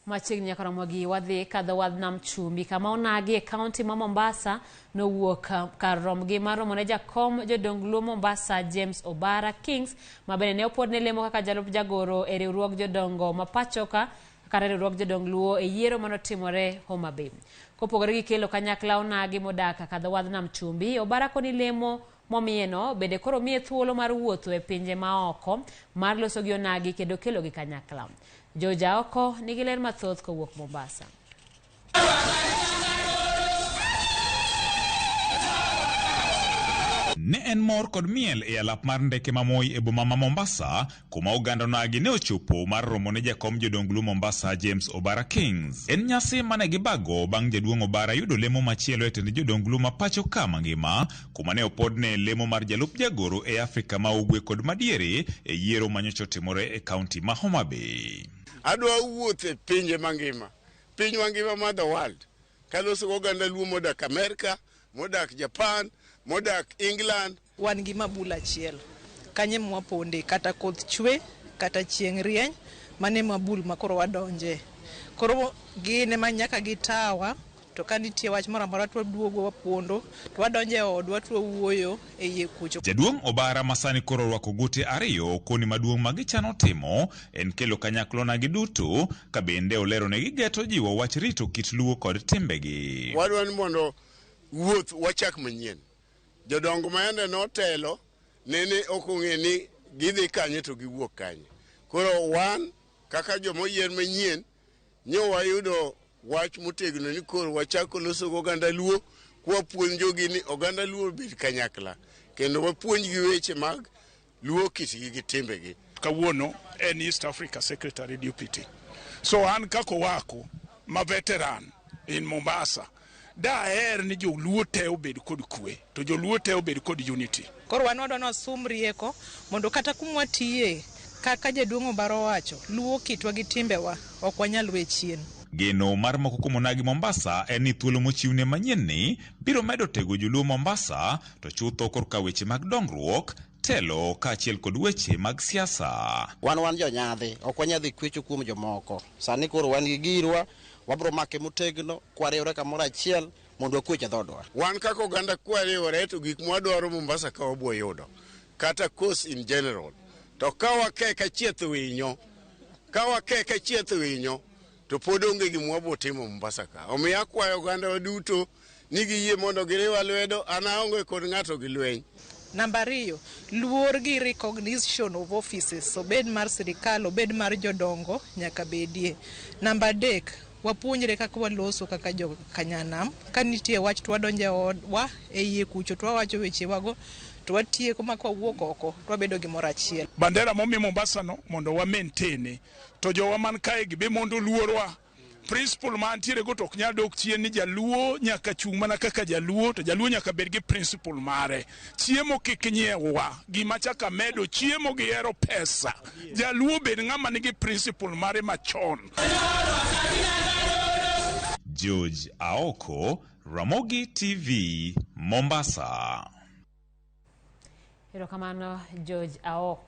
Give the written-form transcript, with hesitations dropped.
Machiegni nyaka Ramogi wadhi kadho wadh nam chumbi kama onagi e kaunti ma Mombasa nowuok kar romgi mar romo ne jakom jodong luo Mombasa James Obara Kings ma bende ne opod ne lemo kaka jalup jagoro e riwruog jodongo ma pachoka kata riwruog jodong luo e yiero manotimore Homa Bay. Kopogore gi kelo kanyakla onagi modak kadho wadh nam chumbi, Obara koni lemo momieno bende koro miye thuolo mar wuotho e pinje maoko mar loso gi onagi kendo kelo gi kanyakla. Joja oko nigi ler mathoth kowuok Mombasa. Ne en mor kod miel e alap mar ndeke mamoi e boma ma Mombasa, kuma oganda onagi ne ochopo mar romo ne jakom jodong luo Mombasa James Obara Kings. En nyasi mane gibago bang' jaduong' Obara yudo lemo machielo e tend jodong luo ma pacho ka mangima, kuma ne opodne lemo mar jalup jagoro e Afrika ma ugwe kod madiere e yiero manyocha otimore e kaunti ma Homa Bay. Adwa wuoth e pinje mangima, piny mangima ma the world, kaloso oganda luo modak Amerika, modak Japan, modak England. Wan gi mabula achiel kanye mwaponde kata koth chwe kata chieng' rieny mane mabul makoro wadonje, koro gine manyaka gitawa to kanitie wach moro amora to duogo wapondo to wadonje odwa to wuoyo e yie kucho. Jaduong' Obara masani koro rwako gute ariyo koni maduong' magichano timo en kelo kanyaklo na giduto ka bende olero ne gigeto jiwo wach rito kit luo kod timbegi. Wadwa ni mondo wuoth wachak manyien. Jodongo mayande notelo nene okong'e ni gidhi kanye to giwuok kanye. Koro wan kaka jomoyier manyien nyo wayudo wach motegno ni koro wachako loso oganda luo kwa puonjogi ni oganda luo bed kanyakla kendo wapuonjgi weche mag luo kitgi gi timbegi. Kawuono en East Africa Secretary Deputy. So an kako wako ma veteran in Mombasa daher ni joluo te obed kod kwe to joluo te obed kod unity. Koro wan wadwa sum rieko mondo kata kumwatie kaka jaduong' Obara wacho luo kitwa gi timbewa ok wanyal we chien. Geno mar moko kuom onagi Mombasa en ni thuolo mochiwne manyien ni biro medo tego joluo Mombasa to chutho korka weche mag dongruok, telo kaachiel kod weche mag siasa. Wan jonyadhi ok wanyadhi kwecho kuom jomoko. Sani koro wan gi girwa wabro make motegno kwariwre kamoro achiel mondo wakweche dhodwa. Wan kaka oganda kwariwre to gik mwadwaro Mombasa ka wabro yudo kata coast in general. To ka wakeka chieth winyo to pod onge gima wabro timo Mombasa ka. Omiyo akwayo oganda waduto ni giyie mondo giriwa lwedo, an aonge kod ng'ato gi lweny. Namba 2, luor gi recognition of offices, obed mar sirikal, obed mar jodongo nyaka bedie. Namba 3, wapuonjre kaka waloso kaka jo kanyanam, kanitie wach to wadonje odwa e yie kucho to wawacho weche wago to watieko maka wuok oko to wabedo gimoro achiel. Bandera momi Mombasa no mondo wa maintain to jowa man kae gibe mondo luorwa. Principle man tiere go tok nyal dok chien ni jaluo nyaka chung mana kaka jaluo to jaluo nyaka bed gi principle mare. Chiemo kik nyiewa, gima chaka medo chiemo gi ero pesa. Jaluo bed ng'ama nigi principle mare machon. George Aoko, Ramogi TV, Mombasa. Erokamano George Aoko.